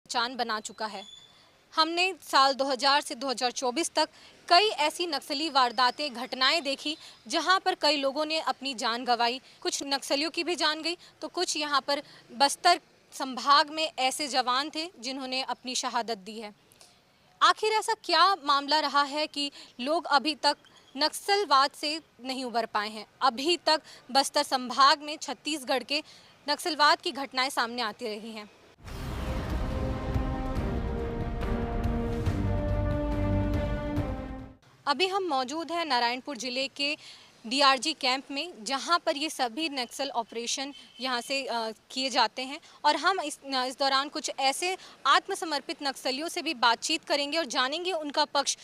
पहचान बना चुका है। हमने साल 2000 से 2024 तक कई ऐसी नक्सली वारदातें, घटनाएं देखी जहां पर कई लोगों ने अपनी जान गंवाई। कुछ नक्सलियों की भी जान गई तो कुछ यहां पर बस्तर संभाग में ऐसे जवान थे जिन्होंने अपनी शहादत दी है। आखिर ऐसा क्या मामला रहा है कि लोग अभी तक नक्सलवाद से नहीं उबर पाए हैं? अभी तक बस्तर संभाग में छत्तीसगढ़ के नक्सलवाद की घटनाएं सामने आती रही हैं। अभी हम मौजूद हैं नारायणपुर जिले के डीआरजी कैंप में, जहां पर ये सभी नक्सल ऑपरेशन यहां से किए जाते हैं। और हम इस दौरान कुछ ऐसे आत्मसमर्पित नक्सलियों से भी बातचीत करेंगे और जानेंगे उनका पक्ष।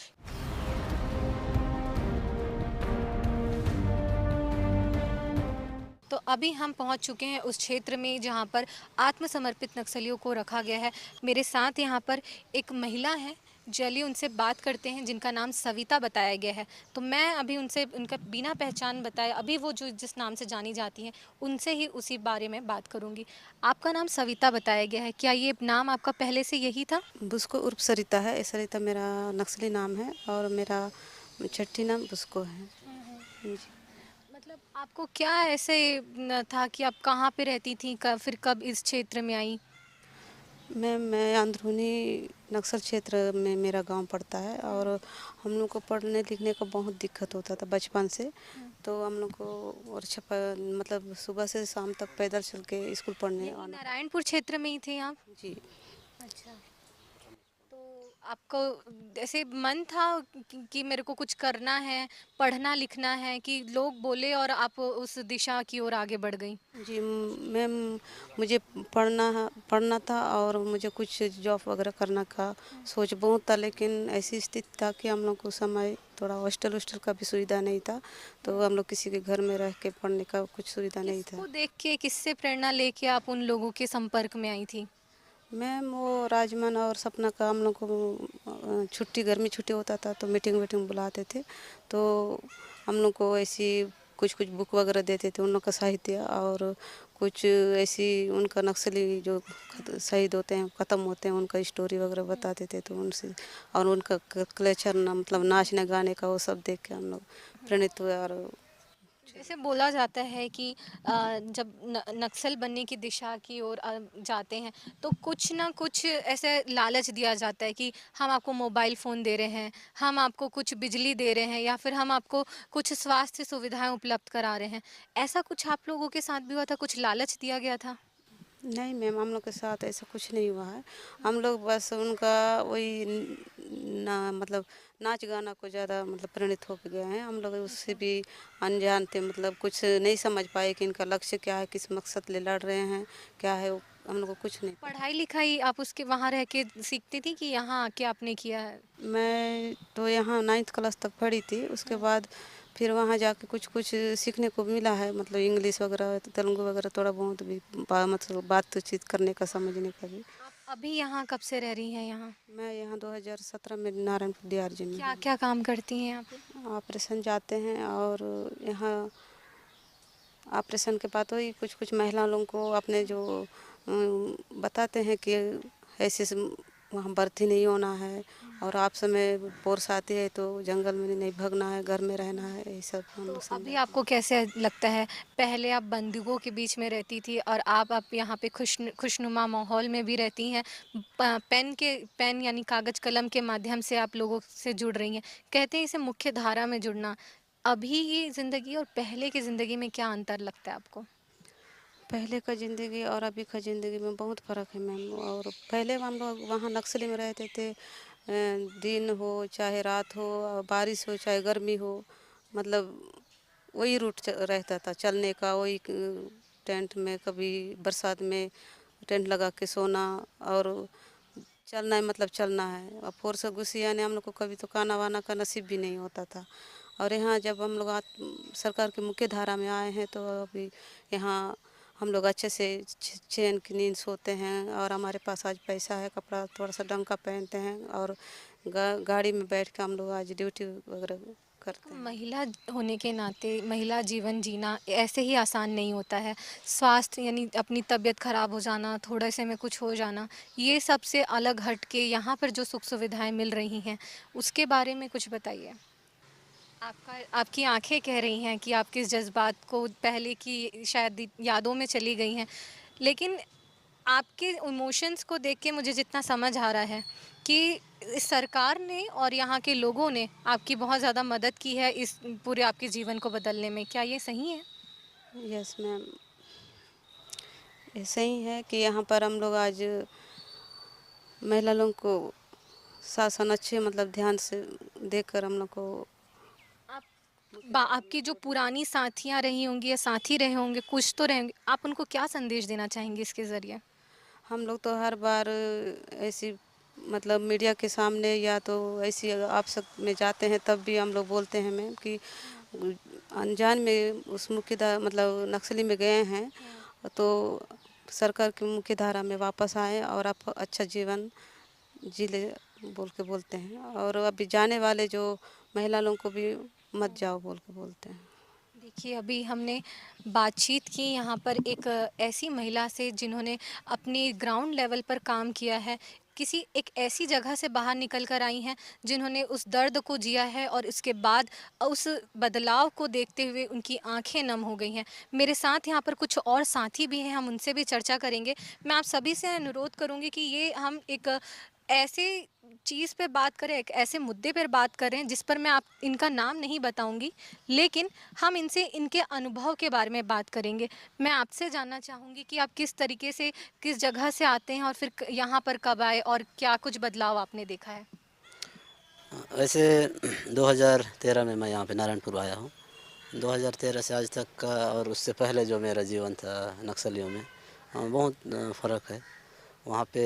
तो अभी हम पहुंच चुके हैं उस क्षेत्र में जहां पर आत्मसमर्पित नक्सलियों को रखा गया है। मेरे साथ यहां पर एक महिला है, चलिए उनसे बात करते हैं, जिनका नाम सविता बताया गया है। तो मैं अभी उनसे उनका बिना पहचान बताए अभी वो जो जिस नाम से जानी जाती हैं उनसे ही उसी बारे में बात करूंगी। आपका नाम सविता बताया गया है, क्या ये नाम आपका पहले से यही था? बुस्को उर्फ सरिता है। सरिता मेरा नक्सली नाम है और मेरा छठी नाम बुस्को है जी। मतलब आपको क्या ऐसे था कि आप कहाँ पे रहती थी, फिर कब इस क्षेत्र में आई? मैं अंदरूनी नक्सल क्षेत्र में मेरा गांव पड़ता है और हम लोग को पढ़ने लिखने का बहुत दिक्कत होता था बचपन से। तो हम लोग को और मतलब सुबह से शाम तक पैदल चल के स्कूल पढ़ने यही आना नारायणपुर क्षेत्र में ही थे आप? जी। अच्छा। तो आपको ऐसे मन था कि मेरे को कुछ करना है, पढ़ना लिखना है, कि लोग बोले और आप उस दिशा की ओर आगे बढ़ गई? जी मैम, मुझे पढ़ना था और मुझे कुछ जॉब वगैरह करने का सोच बहुत था, लेकिन ऐसी स्थिति था कि हम लोग को समय थोड़ा हॉस्टल वोस्टल का भी सुविधा नहीं था। तो हम लोग किसी के घर में रह के पढ़ने का कुछ सुविधा नहीं था। किसको देख के, किससे प्रेरणा लेके आप उन लोगों के संपर्क में आई थी? मैम वो राजमन और सपना का हम लोग को छुट्टी, गर्मी छुट्टी होता था तो मीटिंग वीटिंग बुलाते थे। तो हम लोग को ऐसी कुछ कुछ बुक वगैरह देते थे, उन लोग का साहित्य और कुछ ऐसी उनका नक्सली जो शहीद होते हैं, ख़त्म होते हैं, उनका स्टोरी वगैरह बताते थे। तो उनसे और उनका कल्चर ना, मतलब नाचने गाने का, वो सब देख के हम लोग प्रेरित हुए। और जैसे बोला जाता है कि जब नक्सल बनने की दिशा की ओर जाते हैं तो कुछ ना कुछ ऐसे लालच दिया जाता है कि हम आपको मोबाइल फ़ोन दे रहे हैं, हम आपको कुछ बिजली दे रहे हैं, या फिर हम आपको कुछ स्वास्थ्य सुविधाएं उपलब्ध करा रहे हैं। ऐसा कुछ आप लोगों के साथ भी हुआ था? कुछ लालच दिया गया था? नहीं मैम, हम लोग के साथ ऐसा कुछ नहीं हुआ है। हम लोग बस उनका वही ना, मतलब नाच गाना को ज़्यादा मतलब प्रेरित होकर गए हैं। हम लोग उससे भी अनजान थे, मतलब कुछ नहीं समझ पाए कि इनका लक्ष्य क्या है, किस मकसद ले लड़ रहे हैं, क्या है वो हम लोग को कुछ नहीं पता। पढ़ाई लिखाई आप उसके वहाँ रह के सीखती थी कि यहाँ आके आपने किया है? मैं तो यहाँ 9th क्लास तक पढ़ी थी, उसके बाद फिर वहाँ जाके कुछ कुछ सीखने को मिला है, मतलब इंग्लिश वगैरह, तेलुगु वगैरह थोड़ा बहुत भी मतलब बातचीत करने का, समझने का भी। आप अभी यहाँ कब से रह रही हैं यहाँ? मैं यहाँ 2017 में नारायणपुर डीआरजी में क्या हूँ। क्या काम करती हैं यहाँ पे? ऑपरेशन जाते हैं और यहाँ ऑपरेशन के बाद वही कुछ कुछ महिला लोगों को अपने जो बताते हैं कि ऐसे वहाँ भर्ती नहीं होना है, और आप समय फोर्स आती है तो जंगल में नहीं भागना है, घर में रहना है, यही सब हम तो लोग अभी समझाते हैं। आपको कैसे लगता है? पहले आप बंदूकों के बीच में रहती थी और आप यहाँ पे खुशनुमा माहौल में भी रहती हैं। पेन यानी कागज कलम के माध्यम से आप लोगों से जुड़ रही हैं। कहते हैं इसे मुख्य धारा में जुड़ना। अभी की ज़िंदगी और पहले की ज़िंदगी में क्या अंतर लगता है आपको? पहले का ज़िंदगी और अभी का ज़िंदगी में बहुत फ़र्क है मैम। और पहले हम लोग वहाँ नक्सली में रहते थे, दिन हो चाहे रात हो, बारिश हो चाहे गर्मी हो, मतलब वही रूट रहता था चलने का, वही टेंट में, कभी बरसात में टेंट लगा के सोना, और चलना है मतलब चलना है। और फोर से घुसी आने हम लोग को कभी तो खाना वाना का नसीब भी नहीं होता था। और यहाँ जब हम लोग सरकार की मुख्य धारा में आए हैं तो अभी यहाँ हम लोग अच्छे से चैन की नींद सोते हैं, और हमारे पास आज पैसा है, कपड़ा थोड़ा सा ढंग का पहनते हैं, और गाड़ी में बैठ के हम लोग आज ड्यूटी वगैरह करते हैं। महिला होने के नाते महिला जीवन जीना ऐसे ही आसान नहीं होता है। स्वास्थ्य यानी अपनी तबीयत खराब हो जाना, थोड़े से में कुछ हो जाना, ये सबसे अलग हट के यहाँ पर जो सुख सुविधाएं मिल रही हैं, उसके बारे में कुछ बताइए। आपका आपकी आंखें कह रही हैं कि आप किस जज्बात को पहले की शायद यादों में चली गई हैं, लेकिन आपके इमोशंस को देख के मुझे जितना समझ आ रहा है कि इस सरकार ने और यहाँ के लोगों ने आपकी बहुत ज़्यादा मदद की है इस पूरे आपके जीवन को बदलने में। क्या ये सही है? यस मैम, ऐसे ही है कि यहाँ पर हम लोग आज महिला लोगों को शासन अच्छे मतलब ध्यान से देखकर हम लोग को आप आपकी जो पुरानी साथियाँ रही होंगी या साथी रहे होंगे, कुछ तो रहेंगे, आप उनको क्या संदेश देना चाहेंगे इसके ज़रिए? हम लोग तो हर बार ऐसी मतलब मीडिया के सामने या तो ऐसी आप सब में जाते हैं तब भी हम लोग बोलते हैं मैम कि अनजान में उस मुख्य धारा मतलब नक्सली में गए हैं तो सरकार की मुख्य धारा में वापस आए और आप अच्छा जीवन जी ले बोल के बोलते हैं। और अभी जाने वाले जो महिला लोगों को भी मत जाओ बोल के बोलते हैं। देखिए, अभी हमने बातचीत की यहाँ पर एक ऐसी महिला से जिन्होंने अपनी ग्राउंड लेवल पर काम किया है, किसी एक ऐसी जगह से बाहर निकल कर आई हैं जिन्होंने उस दर्द को जिया है और उसके बाद उस बदलाव को देखते हुए उनकी आंखें नम हो गई हैं। मेरे साथ यहाँ पर कुछ और साथी भी हैं, हम उनसे भी चर्चा करेंगे। मैं आप सभी से अनुरोध करूँगी कि ये हम एक ऐसे चीज़ पे बात करें, एक ऐसे मुद्दे पर बात करें जिस पर मैं आप इनका नाम नहीं बताऊंगी, लेकिन हम इनसे इनके अनुभव के बारे में बात करेंगे। मैं आपसे जानना चाहूँगी कि आप किस तरीके से, किस जगह से आते हैं और फिर यहाँ पर कब आए और क्या कुछ बदलाव आपने देखा है? वैसे 2013 में मैं यहाँ पे नारायणपुर आया हूँ। 2013 से आज तक का और उससे पहले जो मेरा जीवन था नक्सलियों में, बहुत फ़र्क है। वहाँ पे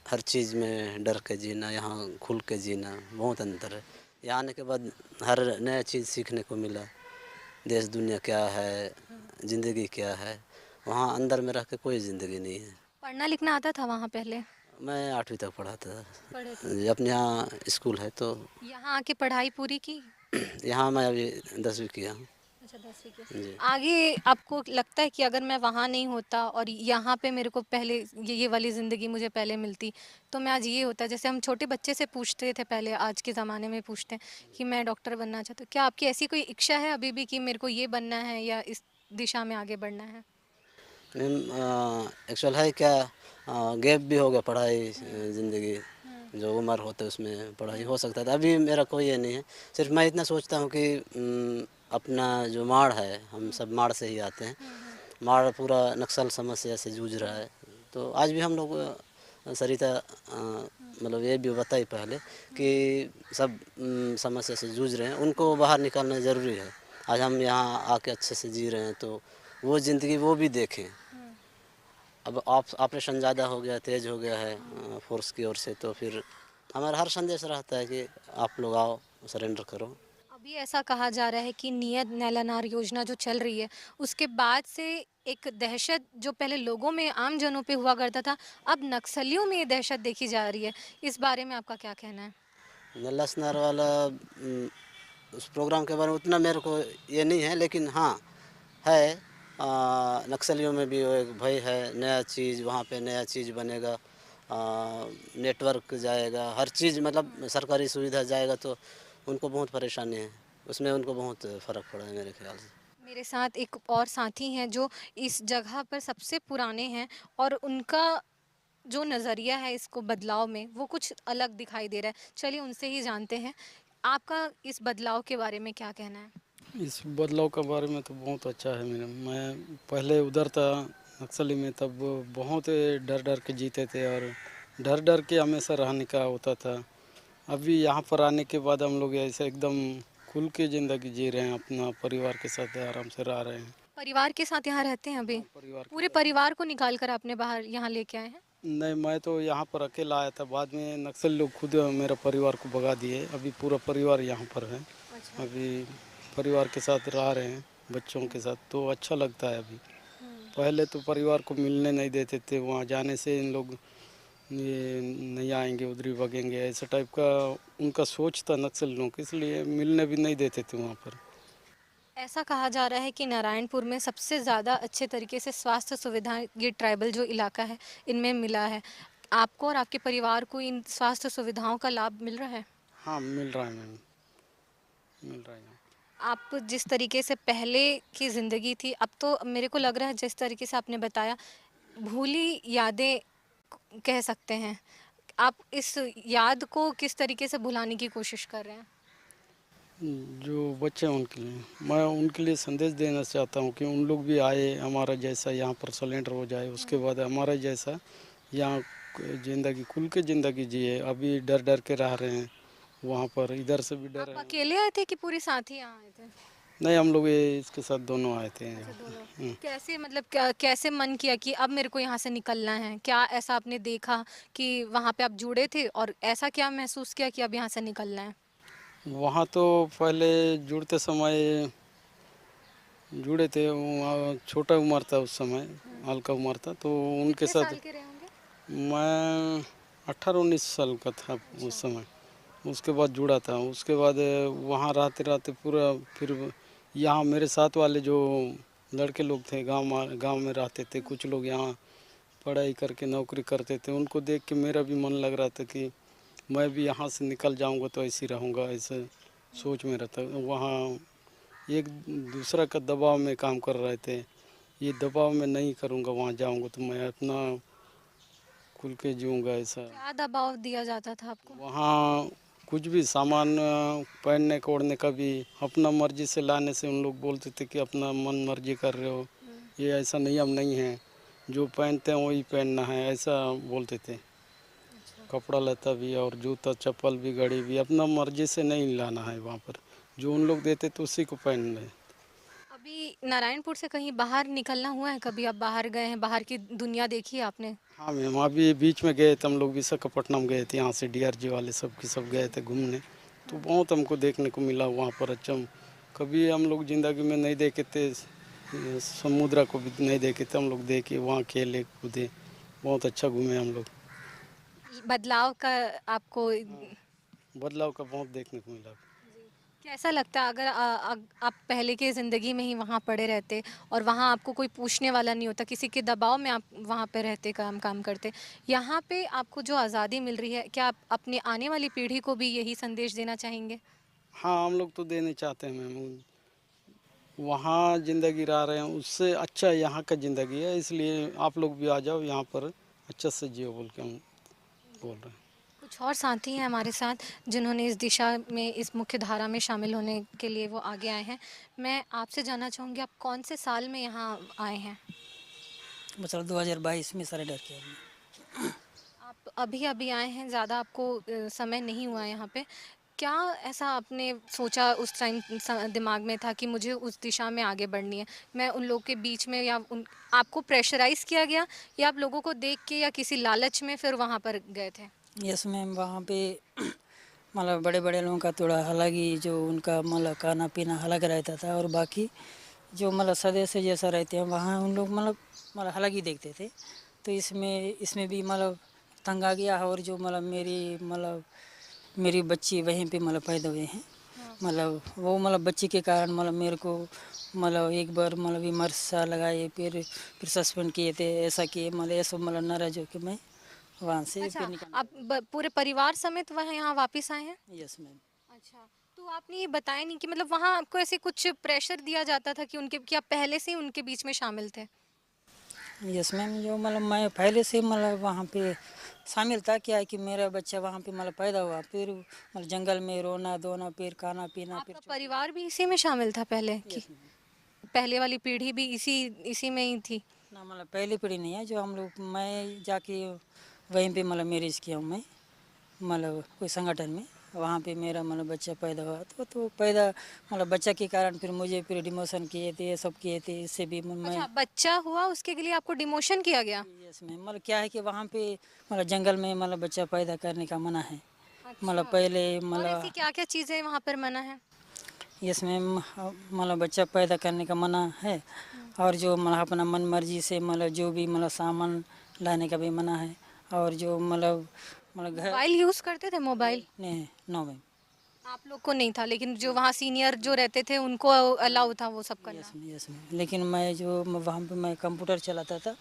हर चीज़ में डर के जीना, यहाँ खुल के जीना बहुत अंतर है। यहाँ आने के बाद हर नया चीज़ सीखने को मिला, देश दुनिया क्या है, ज़िंदगी क्या है। वहाँ अंदर में रह के कोई ज़िंदगी नहीं है। पढ़ना लिखना आता था वहाँ पहले? मैं 8वीं तक पढ़ा था। पढ़े थे? अपने यहाँ स्कूल है तो यहाँ आके पढ़ाई पूरी की? यहाँ मैं अभी 10वीं किया हूँ। अच्छा, 10वीं के। जी। आगे आपको लगता है कि अगर मैं वहाँ नहीं होता और यहाँ पे मेरे को पहले ये वाली ज़िंदगी मुझे पहले मिलती, तो मैं आज ये होता? जैसे हम छोटे बच्चे से पूछते थे पहले, आज के ज़माने में पूछते हैं कि मैं डॉक्टर बनना चाहता हूँ। क्या आपकी ऐसी कोई इच्छा है अभी भी कि मेरे को ये बनना है या इस दिशा में आगे बढ़ना है? मैम एक्चुअल है क्या, गैप भी हो गया पढ़ाई ज़िंदगी, जो उम्र होता है उसमें पढ़ाई हो सकता था। अभी मेरा कोई ये नहीं है। सिर्फ मैं इतना सोचता हूँ कि अपना जो माड़ है, हम सब माड़ से ही आते हैं। माड़ पूरा नक्सल समस्या से जूझ रहा है। तो आज भी हम लोग सरिता मतलब ये भी बताई पहले कि सब समस्या से जूझ रहे हैं, उनको बाहर निकालना ज़रूरी है। आज हम यहाँ आके अच्छे से जी रहे हैं तो वो ज़िंदगी वो भी देखें। अब ऑपरेशन ज़्यादा हो गया, तेज़ हो गया है फोर्स की ओर से, तो फिर हमारा हर संदेश रहता है कि आप लोग आओ, सरेंडर करो। अभी ऐसा कहा जा रहा है कि नियत नैलानार योजना जो चल रही है, उसके बाद से एक दहशत जो पहले लोगों में, आम जनों पे हुआ करता था, अब नक्सलियों में ये दहशत देखी जा रही है। इस बारे में आपका क्या कहना है? नल्ला वाला उस प्रोग्राम के बारे में उतना मेरे को ये नहीं है, लेकिन हाँ है, नक्सलियों में भी वो एक भय है। नया चीज़ वहाँ पे नया चीज़ बनेगा, नेटवर्क जाएगा, हर चीज़ मतलब सरकारी सुविधा जाएगा, तो उनको बहुत परेशानी है। उसमें उनको बहुत फ़र्क पड़ा है मेरे ख्याल से। मेरे साथ एक और साथी हैं जो इस जगह पर सबसे पुराने हैं और उनका जो नज़रिया है इसको बदलाव में, वो कुछ अलग दिखाई दे रहा है। चलिए उनसे ही जानते हैं। आपका इस बदलाव के बारे में क्या कहना है? इस बदलाव के बारे में तो बहुत अच्छा है मेरा। मैं पहले उधर था नक्सली में, तब बहुत डर डर के जीते थे और डर डर के हमेशा रहने का होता था। अभी यहाँ पर आने के बाद हम लोग ऐसे एकदम खुल के ज़िंदगी जी रहे हैं, अपना परिवार के साथ आराम से रह रहे हैं। परिवार के साथ यहाँ रहते हैं अभी? परिवार के पूरे परिवार को निकाल कर आपने बाहर यहाँ लेके आए हैं? नहीं, मैं तो यहाँ पर अकेला आया था, बाद में नक्सल लोग खुद मेरा परिवार को भगा दिए। अभी पूरा परिवार यहाँ पर है। अच्छा। अभी परिवार के साथ रह रहे हैं, बच्चों के साथ, तो अच्छा लगता है अभी। पहले तो परिवार को मिलने नहीं देते थे, वहाँ जाने से इन लोग ये नहीं आएंगे, उधर ही भगेंगे, ऐसा टाइप का उनका सोच था नक्सलियों का, इसलिए मिलने भी नहीं देते थे वहाँ पर। ऐसा कहा जा रहा है कि नारायणपुर में सबसे ज़्यादा अच्छे तरीके से स्वास्थ्य सुविधाएं ये ट्राइबल जो इलाका है इनमें मिला है। आपको और आपके परिवार को इन स्वास्थ्य सुविधाओं का लाभ मिल रहा है? हाँ मिल रहा है मैम, मिल रहा है यहाँ। आप जिस तरीके से पहले की ज़िंदगी थी, अब तो मेरे को लग रहा है जिस तरीके से आपने बताया, भूली यादें कह सकते हैं। आप इस याद को किस तरीके से भुलाने की कोशिश कर रहे हैं? जो बच्चे हैं उनके लिए, मैं उनके लिए संदेश देना चाहता हूँ कि उन लोग भी आए हमारा जैसा, यहाँ पर सलेंडर हो जाए, उसके बाद हमारा जैसा यहाँ ज़िंदगी खुल के ज़िंदगी जिए। अभी डर डर के रह रहे हैं वहाँ पर, इधर से भी डर आप है। अकेले आए थे कि पूरे साथ ही यहाँ आए थे? नहीं, हम लोग ये इसके साथ दोनों आए थे अच्छा, यहाँ। दोनों। कैसे मतलब कैसे मन किया कि अब मेरे को यहाँ से निकलना है? क्या ऐसा आपने देखा कि वहाँ पे आप जुड़े थे और ऐसा क्या महसूस किया कि अब यहाँ से निकलना है? वहाँ तो पहले जुड़ते समय जुड़े थे, वहाँ छोटा उम्र था उस समय, हल्का उम्र था, तो उनके कितने साथ साल के रहे होंगे? मैं 18-19 साल का था उस समय। उसके बाद जुड़ा था, उसके बाद वहाँ रहते रहते पूरा फिर यहाँ मेरे साथ वाले जो लड़के लोग थे गांव में रहते थे, कुछ लोग यहाँ पढ़ाई करके नौकरी करते थे, उनको देख के मेरा भी मन लग रहा था कि मैं भी यहाँ से निकल जाऊँगा तो ऐसे ही रहूँगा, ऐसे सोच में रहता। वहाँ एक दूसरा का दबाव में काम कर रहे थे, ये दबाव में नहीं करूँगा, वहाँ जाऊँगा तो मैं अपना खुल के जीऊँगा ऐसा। क्या दबाव दिया जाता था आपको? वहाँ कुछ भी सामान पहनने का ओढ़ने का भी अपना मर्जी से लाने से उन लोग बोलते थे कि अपना मन मर्जी कर रहे हो, ये ऐसा नियम नहीं है, जो पहनते हैं वही पहनना है, ऐसा बोलते थे। कपड़ा लता भी और जूता चप्पल भी घड़ी भी अपना मर्जी से नहीं लाना है वहाँ पर, जो उन लोग देते तो उसी को पहनना है। अभी नारायणपुर से कहीं बाहर निकलना हुआ है कभी? आप बाहर गए हैं, बाहर की दुनिया देखी है आपने? हाँ मैम, अभी बीच में गए थे हम लोग, विशाखापट्टनम गए थे, यहाँ से डीआरजी वाले सब के सब गए थे घूमने, तो बहुत हमको देखने को मिला वहाँ पर। अच्छा, कभी हम लोग ज़िंदगी में नहीं देखे थे, समुद्र को भी नहीं देखे थे, हम लोग देखे, वहाँ खेले कूदे, बहुत अच्छा घूमे हम लोग। बदलाव का आपको बदलाव का बहुत देखने को मिला। कैसा लगता है अगर आप पहले की ज़िंदगी में ही वहाँ पड़े रहते और वहाँ आपको कोई पूछने वाला नहीं होता, किसी के दबाव में आप वहाँ पे रहते, काम करते। यहाँ पे आपको जो आज़ादी मिल रही है, क्या आप अपनी आने वाली पीढ़ी को भी यही संदेश देना चाहेंगे? हाँ, हम लोग तो देने चाहते हैं मैम, वहाँ ज़िंदगी रह रहे हैं उससे अच्छा यहाँ का ज़िंदगी है, इसलिए आप लोग भी आ जाओ यहाँ पर, अच्छा से जियो बोल के हम बोल रहे हैं। कुछ और साथी हैं हमारे साथ जिन्होंने इस दिशा में, इस मुख्य धारा में शामिल होने के लिए वो आगे आए हैं। मैं आपसे जानना चाहूँगी, आप कौन से साल में यहाँ आए हैं? मतलब 2022 में सरेंडर किया हमने। आप अभी अभी आए हैं, ज़्यादा आपको समय नहीं हुआ है यहाँ पे। क्या ऐसा आपने सोचा उस टाइम दिमाग में था कि मुझे उस दिशा में आगे बढ़नी है, मैं उन लोग के बीच में, या उन आपको प्रेशराइज़ किया गया या आप लोगों को देख के या किसी लालच में फिर वहाँ पर गए थे? यस मैम, वहाँ पे मतलब बड़े बड़े लोगों का थोड़ा अलग ही जो उनका मतलब खाना पीना अलग रहता था, और बाकी जो मतलब सदस्य जैसा रहते हैं वहाँ उन लोग मतलब अलग ही देखते थे। तो इसमें भी मतलब तंग आ गया, और जो मतलब मेरी बच्ची वहीं पे मतलब पैदा हुए हैं, मतलब वो मतलब बच्ची के कारण मतलब मेरे को मतलब एक बार मतलब विमर्शा लगाए, फिर सस्पेंड किए थे, ऐसा किए, मतलब ये सब मतलब नाराज हो के मैं वहाँ से अच्छा, फिर निकल। आप पूरे परिवार समेत वहाँ यहाँ वापस आए हैं? Yes ma'am. अच्छा, तो आपने ये बताया नहीं कि मतलब वहाँ आपको ऐसे कुछ प्रेशर दिया जाता था कि उनके, कि आप पहले से ही उनके बीच में शामिल थे? यस मैम, जो मतलब मैं पहले से मतलब वहाँ पे शामिल था। क्या है कि मेरा बच्चा वहाँ पे मतलब पैदा हुआ, फिर मतलब जंगल में रोना धोना, फिर खाना पीना, फिर आपका परिवार भी इसी में शामिल था पहले कि पहले वाली पीढ़ी भी इसी इसी में ही थी? ना मतलब पहली पीढ़ी नहीं है, जो हम लोग मैं जाके वहीं पे मतलब मैरिज किया हूँ मैं, मतलब कोई संगठन में, वहाँ पे मेरा मतलब बच्चा पैदा हुआ, तो पैदा मतलब बच्चा के कारण फिर मुझे फिर डिमोशन किए थे, ये सब किए थे, इससे भी मैं। अच्छा, बच्चा हुआ उसके लिए आपको डिमोशन किया गया? यस मैम, मतलब क्या है कि वहाँ पे मतलब जंगल में मतलब बच्चा पैदा करने का मना है, मतलब अच्छा, पहले और ऐसी मतलब। क्या क्या चीज़ें वहाँ पर मना है? यस मैम, मतलब बच्चा पैदा करने का मना है, और जो मतलब अपना मन मर्जी से मतलब जो भी मतलब सामान लाने का भी मना है, और जो मतलब घर मोबाइल यूज़ करते थे मोबाइल? नहीं, नो मैम। आप लोग को नहीं था, लेकिन जो वहाँ सीनियर जो रहते थे उनको अलाउ था वो सब करना? यस मैम, लेकिन मैं जो वहाँ पे मैं कंप्यूटर चलाता था,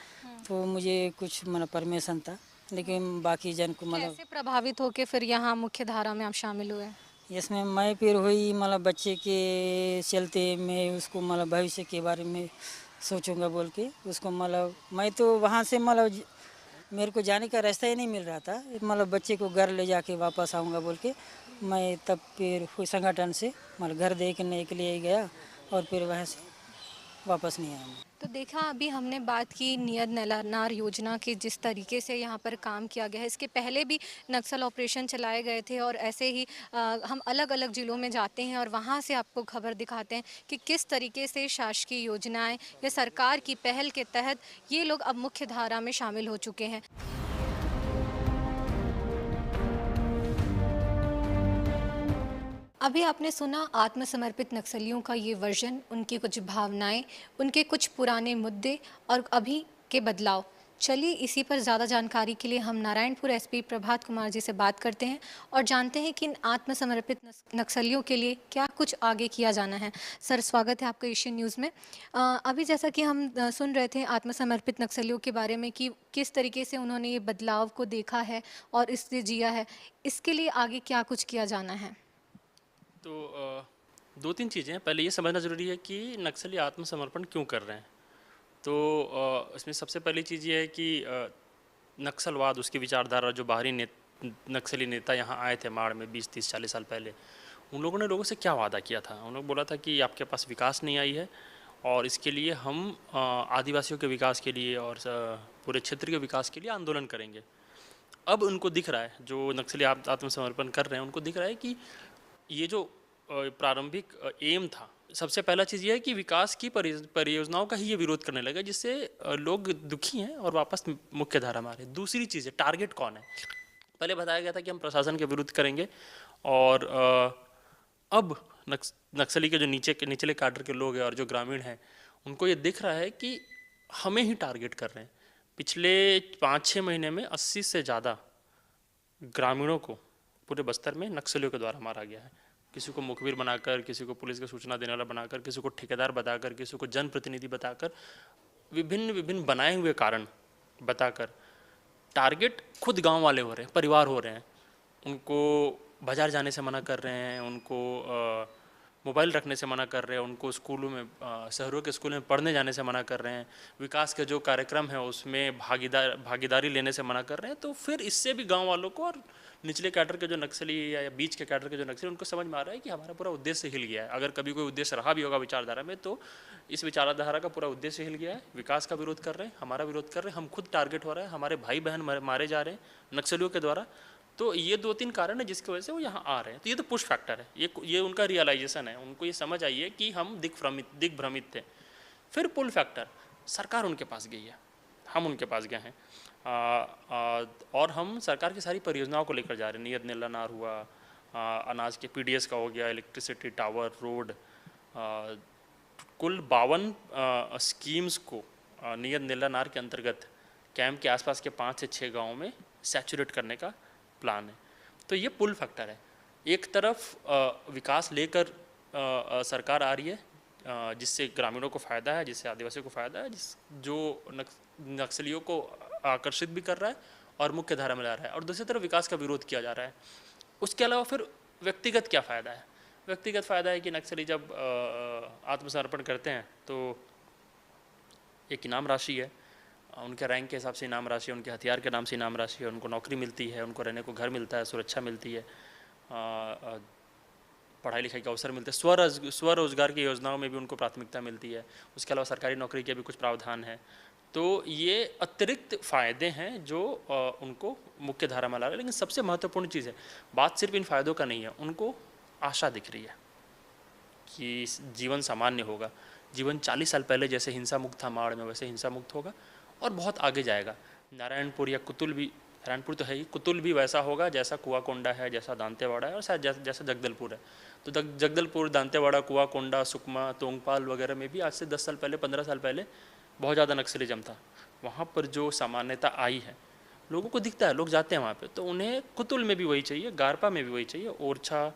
तो मुझे कुछ मतलब परमिशन था, लेकिन बाकी जन को मतलब कैसे प्रभावित होके फिर यहाँ मुख्य धारा में आप शामिल हुए? यस मैम, मैं फिर वही मतलब बच्चे के चलते मैं उसको मतलब भविष्य के बारे में सोचूंगा बोल के उसको मतलब मैं तो वहाँ से मतलब मेरे को जाने का रास्ता ही नहीं मिल रहा था, मतलब बच्चे को घर ले जाके वापस आऊँगा बोल के मैं तब फिर कोई संगठन से मतलब घर देखने के लिए गया और फिर वहाँ से वापस नहीं आया मैं। तो देखा, अभी हमने बात की नियत नलानार योजना की, जिस तरीके से यहाँ पर काम किया गया है। इसके पहले भी नक्सल ऑपरेशन चलाए गए थे और ऐसे ही हम अलग अलग ज़िलों में जाते हैं और वहाँ से आपको खबर दिखाते हैं कि किस तरीके से शासकीय योजनाएं या सरकार की पहल के तहत ये लोग अब मुख्य धारा में शामिल हो चुके हैं। अभी आपने सुना आत्मसमर्पित नक्सलियों का ये वर्जन, उनकी कुछ भावनाएं, उनके कुछ पुराने मुद्दे और अभी के बदलाव। चलिए, इसी पर ज़्यादा जानकारी के लिए हम नारायणपुर एसपी प्रभात कुमार जी से बात करते हैं और जानते हैं कि इन आत्मसमर्पित नक्सलियों के लिए क्या कुछ आगे किया जाना है। सर, स्वागत है आपका एशियन न्यूज़ में। अभी जैसा कि हम सुन रहे थे आत्मसमर्पित नक्सलियों के बारे में कि किस तरीके से उन्होंने ये बदलाव को देखा है और इससे जिया है, इसके लिए आगे क्या कुछ किया जाना है? तो दो तीन चीज़ें हैं। पहले ये समझना ज़रूरी है कि नक्सली आत्मसमर्पण क्यों कर रहे हैं। तो इसमें सबसे पहली चीज़ ये है कि नक्सलवाद, उसकी विचारधारा, जो बाहरी नक्सली नेता यहाँ आए थे माड़ में 20, 30, 40 साल पहले, उन लोगों ने लोगों से क्या वादा किया था। उन्होंने बोला था कि आपके पास विकास नहीं आई है और इसके लिए हम आदिवासियों के विकास के लिए और पूरे क्षेत्र के विकास के लिए आंदोलन करेंगे। अब उनको दिख रहा है, जो नक्सली आत्मसमर्पण कर रहे हैं, उनको दिख रहा है कि ये जो प्रारंभिक एम था, सबसे पहला चीज़ ये है कि विकास की परियोजनाओं का ही ये विरोध करने लगा, जिससे लोग दुखी हैं और वापस मुख्य धारा में आ रहे हैं। दूसरी चीज़ है, टारगेट कौन है। पहले बताया गया था कि हम प्रशासन के विरुद्ध करेंगे और अब नक्सली के जो निचले काडर के लोग हैं और जो ग्रामीण हैं, उनको ये दिख रहा है कि हमें ही टारगेट कर रहे हैं। पिछले 5-6 महीने में 80 से ज़्यादा ग्रामीणों को पूरे बस्तर में नक्सलियों के द्वारा मारा गया है। किसी को मुखबिर बनाकर, किसी को पुलिस को सूचना देने वाला बनाकर, किसी को ठेकेदार बताकर, किसी को जनप्रतिनिधि बताकर, विभिन्न बनाए हुए कारण बताकर टारगेट खुद गांव वाले हो रहे हैं, परिवार हो रहे हैं। उनको बाजार जाने से मना कर रहे हैं, उनको मोबाइल रखने से मना कर रहे हैं, उनको स्कूलों में, शहरों के स्कूलों में पढ़ने जाने से मना कर रहे हैं, विकास के जो कार्यक्रम है उसमें भागीदारी लेने से मना कर रहे हैं। तो फिर इससे भी गांव वालों को और निचले कैडर के जो नक्सली या बीच के कैडर के जो नक्सली, उनको समझ में आ रहा है कि हमारा पूरा उद्देश्य हिल गया है। अगर कभी कोई उद्देश्य रहा भी होगा विचारधारा में, तो इस विचारधारा का पूरा उद्देश्य हिल गया है। विकास का विरोध कर रहे हैं, हमारा विरोध कर रहे हैं, हम खुद टारगेट हो रहे हैं, हमारे भाई बहन मारे जा रहे हैं नक्सलियों के द्वारा। तो ये 2-3 कारण है जिसकी वजह से वो यहाँ आ रहे हैं। तो ये तो पुश फैक्टर है, ये उनका रियलाइजेशन है, उनको ये समझ आई है कि हम दिग्भ्रमित थे। फिर पुल फैक्टर, सरकार उनके पास गई है, हम उनके पास गए हैं और हम सरकार की सारी परियोजनाओं को लेकर जा रहे हैं। नियत नीलानार हुआ, अनाज के PDS का हो गया, इलेक्ट्रिसिटी, टावर, रोड, कुल 52 स्कीम्स को नियत नीलानार के अंतर्गत कैंप के आसपास के 5 से 6 गाँवों में सैचुरेट करने का प्लान है। तो ये पुल फैक्टर है। एक तरफ विकास लेकर सरकार आ रही है, जिससे ग्रामीणों को फ़ायदा है, जिससे आदिवासियों को फ़ायदा है, जो नक्सलियों को आकर्षित भी कर रहा है और मुख्य धारा में ला रहा है, और दूसरी तरफ विकास का विरोध किया जा रहा है। उसके अलावा फिर व्यक्तिगत क्या फ़ायदा है। व्यक्तिगत फ़ायदा है कि नक्सली जब आत्मसमर्पण करते हैं तो एक इनाम राशि है, उनके रैंक के हिसाब से इनाम राशि है, उनके हथियार के नाम से इनाम राशि है, उनको नौकरी मिलती है, उनको रहने को घर मिलता है, सुरक्षा मिलती है, पढ़ाई लिखाई का अवसर मिलता है, स्वरोजगार की योजनाओं में भी उनको प्राथमिकता मिलती है। उसके अलावा सरकारी नौकरी के भी कुछ प्रावधान है। तो ये अतिरिक्त फ़ायदे हैं जो उनको मुख्य धारा में ला रहे हैं। लेकिन सबसे महत्वपूर्ण चीज़ है, बात सिर्फ इन फ़ायदों का नहीं है, उनको आशा दिख रही है कि जीवन सामान्य होगा। जीवन 40 साल पहले जैसे हिंसा मुक्त था माड़ में, वैसे हिंसा मुक्त होगा और बहुत आगे जाएगा। नारायणपुर या कुतुल भी, नारायणपुर तो है ही, कुतुल भी वैसा होगा जैसा कुआकोंडा है, जैसा दांतेवाड़ा है और शायद जैसा जगदलपुर है। तो जगदलपुर, दांतेवाड़ा, कुआकोंडा, सुकमा, तोंगपाल वगैरह में भी आज से 10 साल पहले, 15 साल पहले बहुत ज़्यादा नक्सलिज्म था। वहाँ पर जो सामान्यता आई है लोगों को दिखता है, लोग जाते हैं वहाँ पे, तो उन्हें कुतुल में भी वही चाहिए, गारपा में भी वही चाहिए, ओरछा,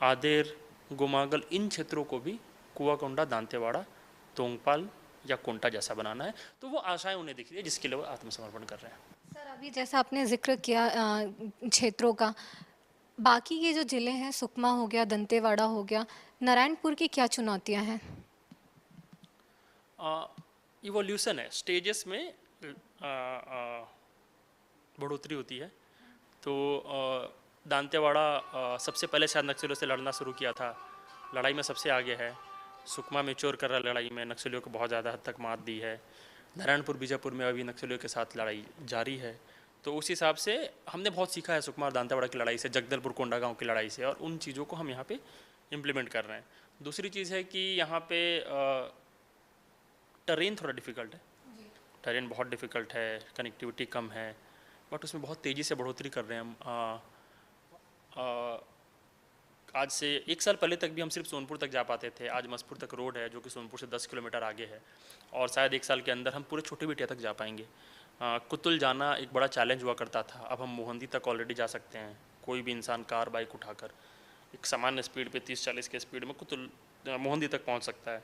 आदेर, गोमागल, इन क्षेत्रों को भी कुआकोंडा, दांतेवाड़ा, तोंगपाल या कोंटा जैसा बनाना है। तो वो आशाएं उन्हें दिख रही है जिसके लिए वो आत्मसमर्पण कर रहे हैं। सर अभी जैसा आपने जिक्र किया क्षेत्रों का, बाकी ये जो ज़िले हैं, सुकमा हो गया, दंतेवाड़ा हो गया, नारायणपुर की क्या चुनौतियां हैं? इवोल्यूशन है, स्टेजेस में बढ़ोतरी होती है। तो दांतेवाड़ा सबसे पहले शायद नक्सलियों से लड़ना शुरू किया था, लड़ाई में सबसे आगे है। सुकमा मेच्योर कर रहा लड़ाई में, नक्सलियों को बहुत ज़्यादा हद तक मात दी है। नारायणपुर बीजापुर में अभी नक्सलियों के साथ लड़ाई जारी है। तो उस हिसाब से हमने बहुत सीखा है सुकमा और दांतेवाड़ा की लड़ाई से, जगदलपुर कोंडागांव की लड़ाई से, और उन चीज़ों को हम यहाँ पे इम्प्लीमेंट कर रहे हैं। दूसरी चीज़ है कि यहाँ पे टरेन थोड़ा डिफ़िकल्ट है, टरेन बहुत डिफ़िकल्ट है, कनेक्टिविटी कम है, बट उसमें बहुत तेज़ी से बढ़ोतरी कर रहे हैं हम। आज से 1 साल पहले तक भी हम सिर्फ सोनपुर तक जा पाते थे, आज मसपुर तक रोड है जो कि सोनपुर से 10 किलोमीटर आगे है, और शायद 1 साल के अंदर हम पूरे छोटे बिटिया तक जा पाएंगे। कुतुल जाना एक बड़ा चैलेंज हुआ करता था, अब हम मोहंदी तक ऑलरेडी जा सकते हैं। कोई भी इंसान कार बाइक उठाकर एक सामान्य स्पीड पे 30-40 के स्पीड में कुतुल मोहंदी तक पहुंच सकता है।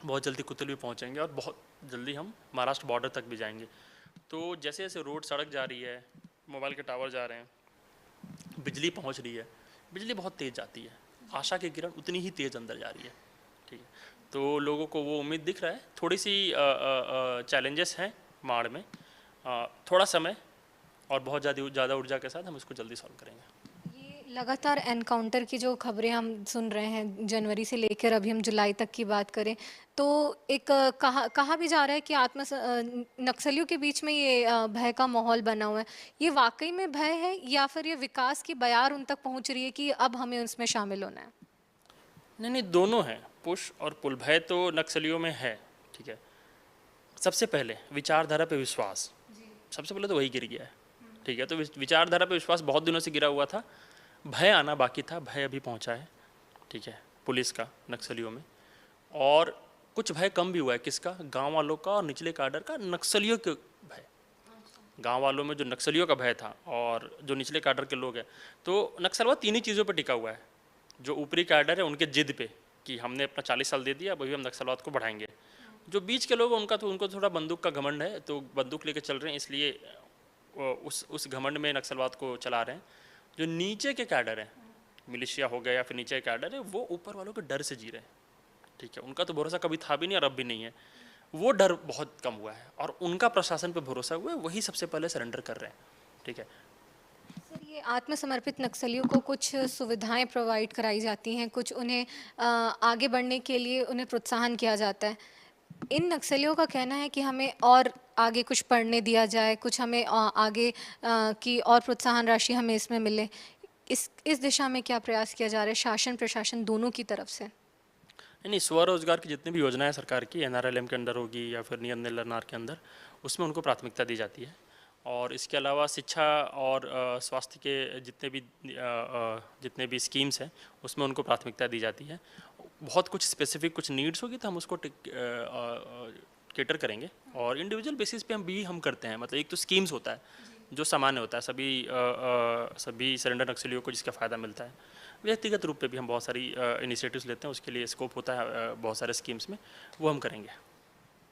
बहुत जल्दी कुतुल भी पहुंचेंगे और बहुत जल्दी हम महाराष्ट्र बॉर्डर तक भी जाएंगे। तो जैसे जैसे रोड सड़क जा रही है, मोबाइल के टावर जा रहे हैं, बिजली पहुंच रही है, बिजली बहुत तेज़ जाती है, आशा की किरण उतनी ही तेज़ अंदर जा रही है। ठीक है, तो लोगों को वो उम्मीद दिख रहा है। थोड़ी सी चैलेंजेस हैं माड़ में, थोड़ा समय और बहुत ज़्यादा ऊर्जा के साथ हम इसको जल्दी सॉल्व करेंगे। ये लगातार एनकाउंटर की जो खबरें हम सुन रहे हैं, जनवरी से लेकर अभी हम जुलाई तक की बात करें, तो एक कहा भी जा रहा है कि नक्सलियों के बीच में ये भय का माहौल बना हुआ है। ये वाकई में भय है या फिर ये विकास की बयार उन तक पहुंच रही है कि अब हमें उसमें शामिल होना है? नहीं नहीं, दोनों हैं, पुश और पुल। भय तो नक्सलियों में है, ठीक है। सबसे पहले विचारधारा पे विश्वास, सबसे पहले तो वही गिर गया है, ठीक है। तो विचारधारा पे विश्वास बहुत दिनों से गिरा हुआ था, भय आना बाकी था, भय अभी पहुंचा है, ठीक है, पुलिस का नक्सलियों में। और कुछ भय कम भी हुआ है, किसका? गांव वालों का और निचले काडर का, नक्सलियों के भय। गांव वालों में जो नक्सलियों का भय था और जो निचले काडर के लोग हैं, तो नक्सलवाद 3 ही चीज़ों पर टिका हुआ है। जो ऊपरी काडर है उनके जिद पे कि हमने अपना 40 साल दे दिया, अब अभी हम नक्सलवाद को बढ़ाएंगे। जो बीच के लोग हैं उनको थोड़ा बंदूक का घमंड है, तो बंदूक लेके चल रहे हैं, इसलिए उस घमंड में नक्सलवाद को चला रहे हैं। जो नीचे के कैडर हैं, मिलिशिया हो गया या फिर नीचे के कैडर है, वो ऊपर वालों के डर से जी रहे हैं, ठीक है। उनका तो भरोसा कभी था भी नहीं और अब भी नहीं है, वो डर बहुत कम हुआ है और उनका प्रशासन पे भरोसा हुआ है, वही सबसे पहले सरेंडर कर रहे हैं, ठीक है। सर ये आत्मसमर्पित नक्सलियों को कुछ सुविधाएं प्रोवाइड कराई जाती हैं, कुछ उन्हें आगे बढ़ने के लिए उन्हें प्रोत्साहन किया जाता है। इन नक्सलियों का कहना है कि हमें और आगे कुछ पढ़ने दिया जाए, कुछ हमें आगे की और प्रोत्साहन राशि हमें इसमें मिले। इस दिशा में क्या प्रयास किया जा रहा है शासन प्रशासन दोनों की तरफ से? नहीं, स्वरोजगार की जितनी भी योजनाएं सरकार की NRLM के अंदर होगी या फिर नियम निर्माण के अंदर, उसमें उनको प्राथमिकता दी जाती है। और इसके अलावा शिक्षा और स्वास्थ्य के जितने भी स्कीम्स हैं उसमें उनको प्राथमिकता दी जाती है। बहुत कुछ स्पेसिफिक कुछ नीड्स होगी तो हम उसको केटर करेंगे, और इंडिविजुअल बेसिस पे हम करते हैं। मतलब एक तो स्कीम्स होता है जो सामान्य होता है, सभी सरेंडर नक्सलियों को जिसका फ़ायदा मिलता है। व्यक्तिगत रूप पे भी हम बहुत सारी इनिशिएटिव्स लेते हैं, उसके लिए स्कोप होता है बहुत सारे स्कीम्स में, वो हम करेंगे।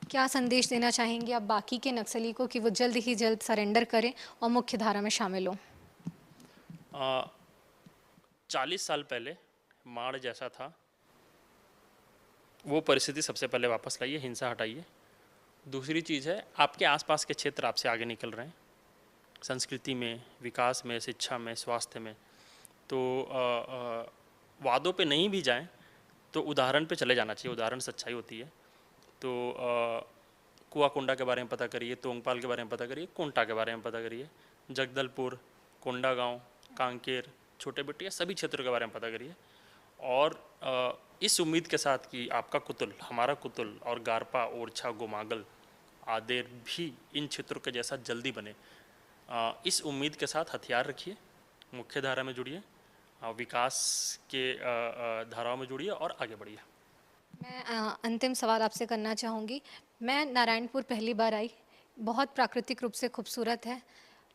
क्या संदेश देना चाहेंगे आप बाकी के नक्सली को कि वो जल्द ही जल्द सरेंडर करें और मुख्य धारा में शामिल हों? 40 साल पहले माड़ जैसा था, वो परिस्थिति सबसे पहले वापस लाइए, हिंसा हटाइए। दूसरी चीज़ है, आपके आसपास के क्षेत्र आपसे आगे निकल रहे हैं, संस्कृति में, विकास में, शिक्षा में, स्वास्थ्य में। तो वादों पे नहीं भी जाएं तो उदाहरण पे चले जाना चाहिए, उदाहरण सच्चाई होती है। तो कुआकोंडा के बारे में पता करिए, तोंगपाल के बारे में पता करिए, कोंटा के बारे में पता करिए, जगदलपुर, कोंडागांव, कांकेर, छोटे बिटिया, सभी क्षेत्रों के बारे में पता करिए। और इस उम्मीद के साथ कि आपका कुतुल, हमारा कुतुल और गारपा, ओरछा, गोमागल, आदेर भी इन क्षेत्रों के जैसा जल्दी बने, इस उम्मीद के साथ हथियार रखिए, मुख्य धारा में जुड़िए, विकास के धाराओं में जुड़िए और आगे बढ़िए। मैं अंतिम सवाल आपसे करना चाहूँगी। मैं नारायणपुर पहली बार आई, बहुत प्राकृतिक रूप से खूबसूरत है।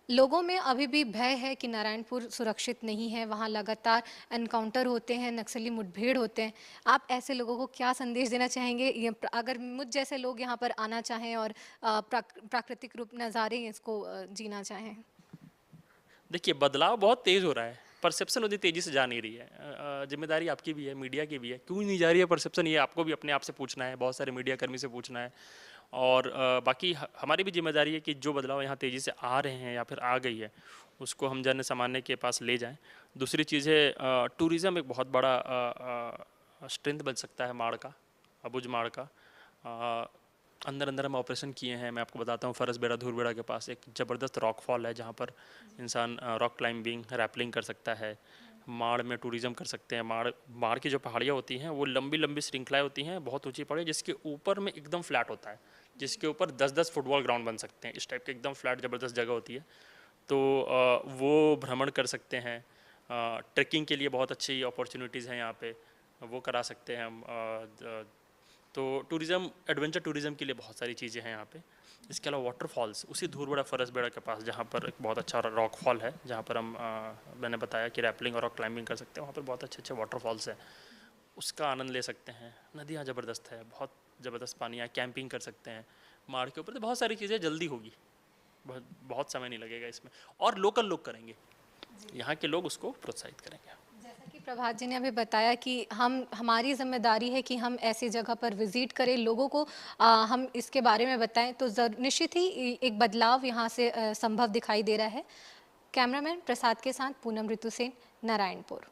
लोगों में अभी भी भय है कि नारायणपुर सुरक्षित नहीं है, वहाँ लगातार एनकाउंटर होते हैं, नक्सली मुठभेड़ होते हैं। आप ऐसे लोगों को क्या संदेश देना चाहेंगे? अगर मुझ जैसे लोग यहाँ पर आना चाहें और प्राकृतिक रूप नज़ारे इसको जीना चाहें? देखिए, बदलाव बहुत तेज़ हो रहा है, परसेप्शन उतनी तेज़ी से जा नहीं रही है। जिम्मेदारी आपकी भी है, मीडिया की भी है। क्यों नहीं जा रही है परसेप्शन, ये आपको भी अपने आप से पूछना है, बहुत सारे मीडिया कर्मी से पूछना है। और बाकी हमारी भी जिम्मेदारी है कि जो बदलाव यहाँ तेज़ी से आ रहे हैं या फिर आ गई है, उसको हम जन सामान्य के पास ले जाएं। दूसरी चीज़ है, टूरिज़्म एक बहुत बड़ा स्ट्रेंथ बन सकता है माड़ का, अबुझ माड़ का। अंदर अंदर हम ऑपरेशन किए हैं। मैं आपको बताता हूँ, फरसबेड़ा धूरबेड़ा के पास एक ज़बरदस्त रॉक फॉल है जहाँ पर इंसान रॉक क्लाइंबिंग, रैपलिंग कर सकता है। माड़ में टूरिज़्म कर सकते हैं। माड़ की जो पहाड़ियाँ होती हैं वो लंबी लंबी श्रृंखलाएँ होती हैं, बहुत ऊंची पहाड़ी, जिसके ऊपर में एकदम फ्लैट होता है, जिसके ऊपर 10-10 फुटबॉल ग्राउंड बन सकते हैं। इस टाइप के एकदम फ्लैट ज़बरदस्त जगह होती है, तो वो भ्रमण कर सकते हैं। ट्रैकिंग के लिए बहुत अच्छी अपॉर्चुनिटीज़ हैं यहाँ पे, वो करा सकते हैं हम। तो टूरिज़्म, एडवेंचर टूरिज़्म के लिए बहुत सारी चीज़ें हैं यहाँ पे। इसके अलावा वाटरफॉल्स उसी धूरबेड़ा फरसबेड़ा के पास, जहाँ पर एक बहुत अच्छा रॉक फॉल है, जहाँ पर हम मैंने बताया कि रैपलिंग और रॉक क्लाइंबिंग कर सकते हैं। वहाँ पर बहुत अच्छे अच्छे वाटरफॉल्स हैं, उसका आनंद ले सकते हैं। नदियाँ ज़बरदस्त है, बहुत ज़बरदस्त पानी है, कैंपिंग कर सकते हैं माड़ के ऊपर। तो बहुत सारी चीज़ें जल्दी होगी, बहुत बहुत समय नहीं लगेगा इसमें, और लोकल लोग करेंगे, यहाँ के लोग उसको प्रोत्साहित करेंगे। जैसा कि प्रभात जी ने अभी बताया कि हमारी जिम्मेदारी है कि हम ऐसी जगह पर विजिट करें, लोगों को हम इसके बारे में बताएं, तो निश्चित ही एक बदलाव यहाँ से संभव दिखाई दे रहा है। कैमरामैन प्रसाद के साथ पूनम ऋतु सेन, नारायणपुर।